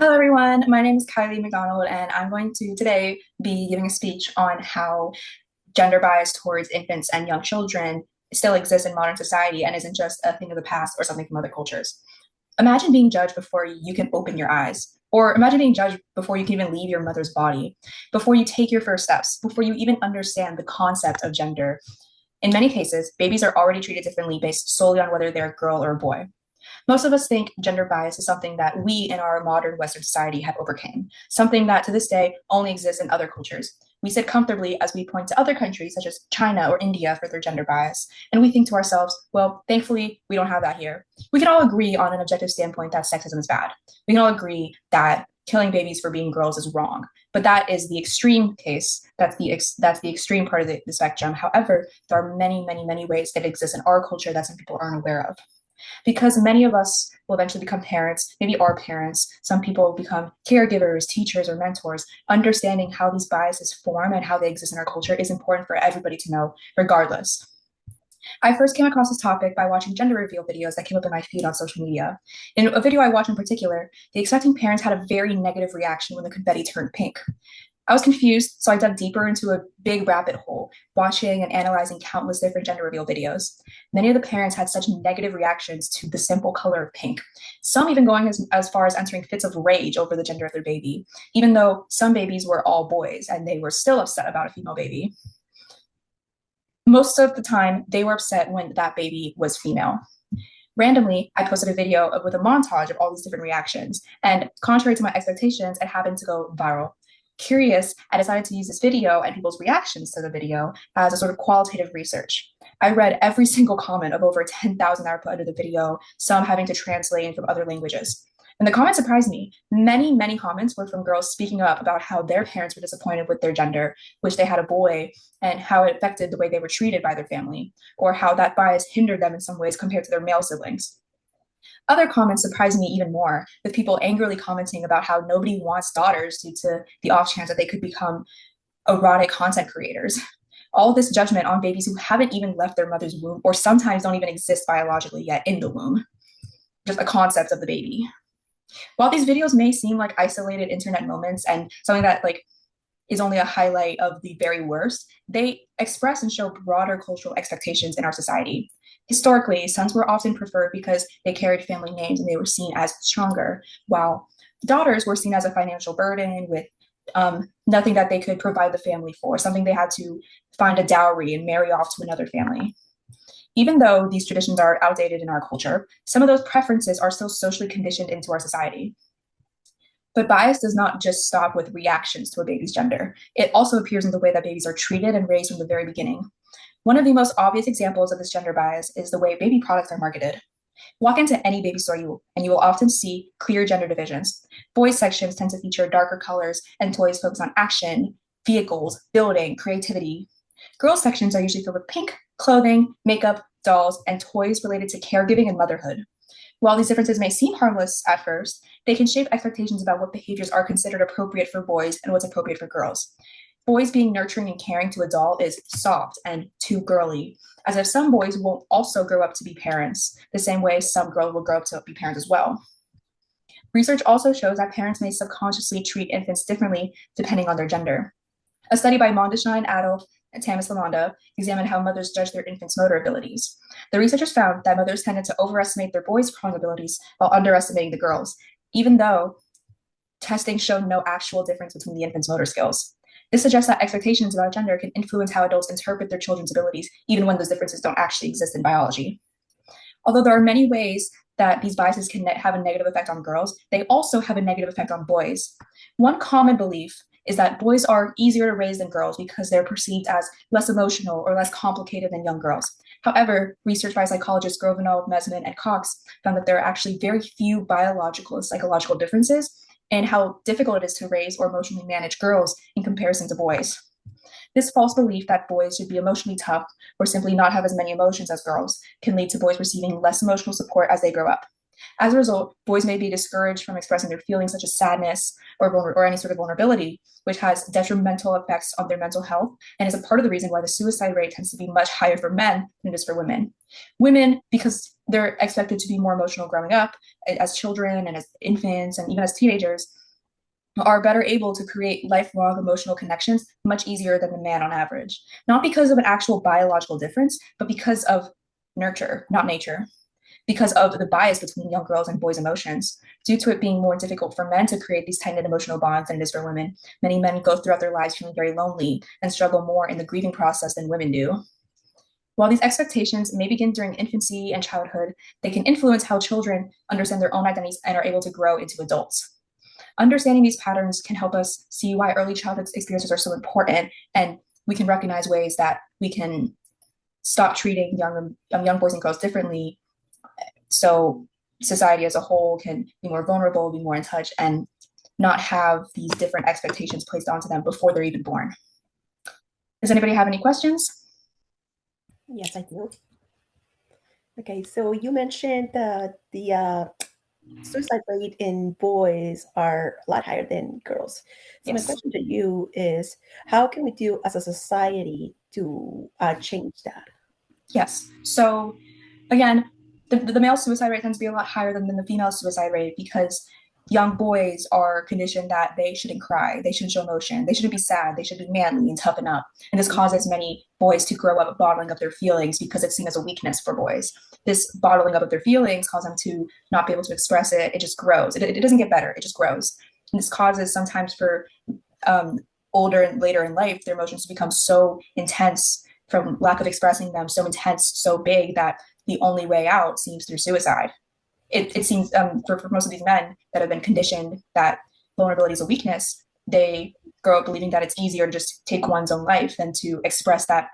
Hello, everyone. My name is Kylie McDonald, and I'm going to today be giving a speech on how gender bias towards infants and young children still exists in modern society and isn't just a thing of the past or something from other cultures. Imagine being judged before you can open your eyes, or imagine being judged before you can even leave your mother's body, before you take your first steps, before you even understand the concept of gender. In many cases, babies are already treated differently based solely on whether they're a girl or a boy. Most of us think gender bias is something that we in our modern Western society have overcome, something that to this day only exists in other cultures. We sit comfortably as we point to other countries such as China or India for their gender bias, and we think to ourselves, well, thankfully, we don't have that here. We can all agree on an objective standpoint that sexism is bad. We can all agree that killing babies for being girls is wrong, but that is the extreme case. That's the extreme part of the spectrum. However, there are many, many, many ways that exist in our culture that some people aren't aware of because many of us will eventually become parents, maybe our parents. Some people will become caregivers, teachers, or mentors. Understanding how these biases form and how they exist in our culture is important for everybody to know, regardless. I first came across this topic by watching gender reveal videos that came up in my feed on social media. In a video I watched in particular, the expecting parents had a very negative reaction when the confetti turned pink. I was confused, so I dug deeper into a big rabbit hole, watching and analyzing countless different gender reveal videos. Many of the parents had such negative reactions to the simple color of pink, some even going as far as entering fits of rage over the gender of their baby, even though some babies were all boys and they were still upset about a female baby. Most of the time, they were upset when that baby was female. Randomly, I posted a video with a montage of all these different reactions, and contrary to my expectations, it happened to go viral. Curious, I decided to use this video and people's reactions to the video as a sort of qualitative research. I read every single comment of over 10,000 that were put under the video, some having to translate from other languages. And the comments surprised me. Many, many comments were from girls speaking up about how their parents were disappointed with their gender, which they had a boy, and how it affected the way they were treated by their family, or how that bias hindered them in some ways compared to their male siblings. Other comments surprised me even more, with people angrily commenting about how nobody wants daughters due to the off chance that they could become erotic content creators. All this judgment on babies who haven't even left their mother's womb or sometimes don't even exist biologically yet in the womb, just a concept of the baby. While these videos may seem like isolated internet moments and something that is only a highlight of the very worst, they express and show broader cultural expectations in our society. Historically, sons were often preferred because they carried family names and they were seen as stronger, while daughters were seen as a financial burden with nothing that they could provide the family for, something they had to find a dowry and marry off to another family. Even though these traditions are outdated in our culture, some of those preferences are still socially conditioned into our society. But bias does not just stop with reactions to a baby's gender. It also appears in the way that babies are treated and raised from the very beginning. One of the most obvious examples of this gender bias is the way baby products are marketed. Walk into any baby store and you will often see clear gender divisions. Boys sections tend to feature darker colors and toys focus on action, vehicles, building, creativity. Girls sections are usually filled with pink, clothing, makeup, dolls, and toys related to caregiving and motherhood. While these differences may seem harmless at first, they can shape expectations about what behaviors are considered appropriate for boys and what's appropriate for girls. Boys being nurturing and caring to a doll is soft and too girly, as if some boys won't also grow up to be parents, the same way some girls will grow up to be parents as well. Research also shows that parents may subconsciously treat infants differently depending on their gender. A study by Mondesheim, Adolf, and Tamis Lamanda examined how mothers judge their infants' motor abilities. The researchers found that mothers tended to overestimate their boys' crawling abilities while underestimating the girls, even though testing showed no actual difference between the infants' motor skills. This suggests that expectations about gender can influence how adults interpret their children's abilities, even when those differences don't actually exist in biology. Although there are many ways that these biases can have a negative effect on girls, they also have a negative effect on boys. One common belief is that boys are easier to raise than girls because they're perceived as less emotional or less complicated than young girls. However, research by psychologists Grovanov, Mesman, and Cox found that there are actually very few biological and psychological differences in how difficult it is to raise or emotionally manage girls in comparison to boys. This false belief that boys should be emotionally tough or simply not have as many emotions as girls can lead to boys receiving less emotional support as they grow up. As a result, boys may be discouraged from expressing their feelings such as sadness or any sort of vulnerability, which has detrimental effects on their mental health and is a part of the reason why the suicide rate tends to be much higher for men than it is for women. Women, because they're expected to be more emotional growing up as children and as infants and even as teenagers are better able to create lifelong emotional connections much easier than the man on average. Not because of an actual biological difference, but because of nurture, not nature. Because of the bias between young girls and boys' emotions. Due to it being more difficult for men to create these tight knit emotional bonds than it is for women, many men go throughout their lives feeling very lonely and struggle more in the grieving process than women do. While these expectations may begin during infancy and childhood, they can influence how children understand their own identities and are able to grow into adults. Understanding these patterns can help us see why early childhood experiences are so important, and we can recognize ways that we can stop treating young boys and girls differently, so society as a whole can be more vulnerable, be more in touch, and not have these different expectations placed onto them before they're even born. Does anybody have any questions? Yes, I do. Okay, so you mentioned the suicide rate in boys are a lot higher than girls. So my Yes. question to you is, how can we do as a society to change that? Yes. So again, the male suicide rate tends to be a lot higher than the female suicide rate because young boys are conditioned that they shouldn't cry, they shouldn't show emotion, they shouldn't be sad, they should be manly and toughen up. And this causes many boys to grow up bottling up their feelings because it's seen as a weakness for boys. This bottling up of their feelings causes them to not be able to express it. It just grows. It doesn't get better. It just grows. And this causes sometimes for um, older and later in life, their emotions become so intense from lack of expressing them, so intense, so big that the only way out seems through suicide. It seems for most of these men that have been conditioned that vulnerability is a weakness, they grow up believing that it's easier to just take one's own life than to express that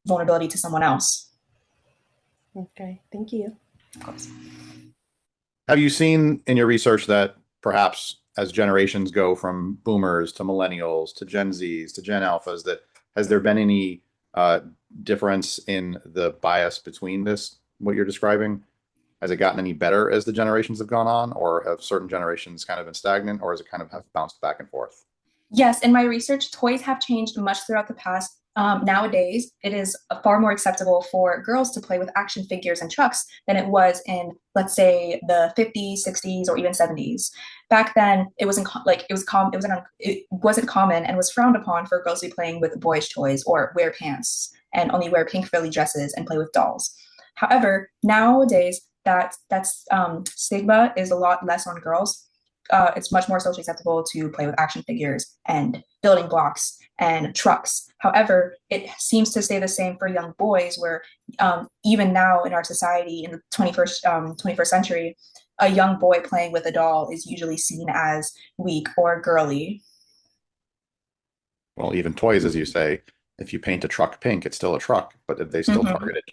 vulnerability to someone else. Okay, thank you. Of course. Have you seen in your research that perhaps as generations go from boomers to millennials to Gen Zs to Gen Alphas, that has there been any difference in the bias between this, what you're describing? Has it gotten any better as the generations have gone on, or have certain generations kind of been stagnant, or has it kind of have bounced back and forth? Yes, in my research, toys have changed much throughout the past. Nowadays, it is far more acceptable for girls to play with action figures and trucks than it was in, let's say, the 50s, 60s, or even 70s. Back then, it wasn't like it wasn't common and was frowned upon for girls to be playing with boyish toys or wear pants and only wear pink frilly dresses and play with dolls. However, nowadays, that stigma is a lot less on girls. It's much more socially acceptable to play with action figures and building blocks and trucks. However, it seems to stay the same for young boys, where even now in our society in the 21st century, a young boy playing with a doll is usually seen as weak or girly. Well, even toys, as you say, if you paint a truck pink, it's still a truck, but they still target it.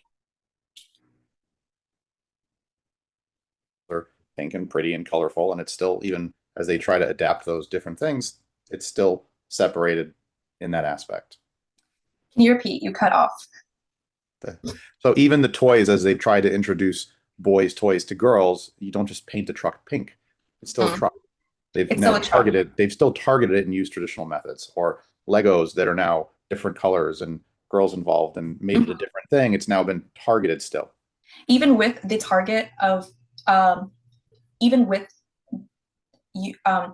They're pink and pretty and colorful, and it's still, even as they try to adapt those different things, it's still separated in that aspect. Can you repeat? You cut off. So even the toys, as they try to introduce boys' toys to girls, you don't just paint a truck pink. It's still a truck. They've now targeted, they've still targeted it and used traditional methods, or Legos that are now different colors and girls involved and made it a different thing. It's now been targeted still. Even with the target of even with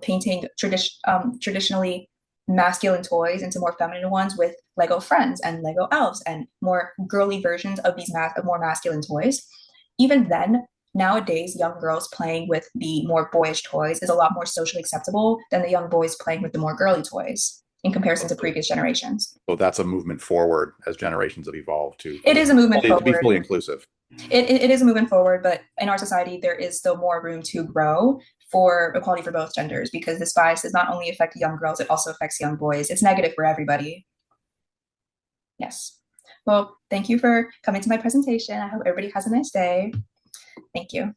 painting traditionally masculine toys into more feminine ones with Lego Friends and Lego Elves and more girly versions of these more masculine toys. Even then, nowadays, young girls playing with the more boyish toys is a lot more socially acceptable than the young boys playing with the more girly toys in comparison to previous generations. So that's a movement forward as generations have evolved to. It is a movement forward. To be fully inclusive. It is a movement forward, but in our society, there is still more room to grow for equality for both genders, because this bias does not only affect young girls, it also affects young boys. It's negative for everybody. Yes. Well, thank you for coming to my presentation. I hope everybody has a nice day. Thank you.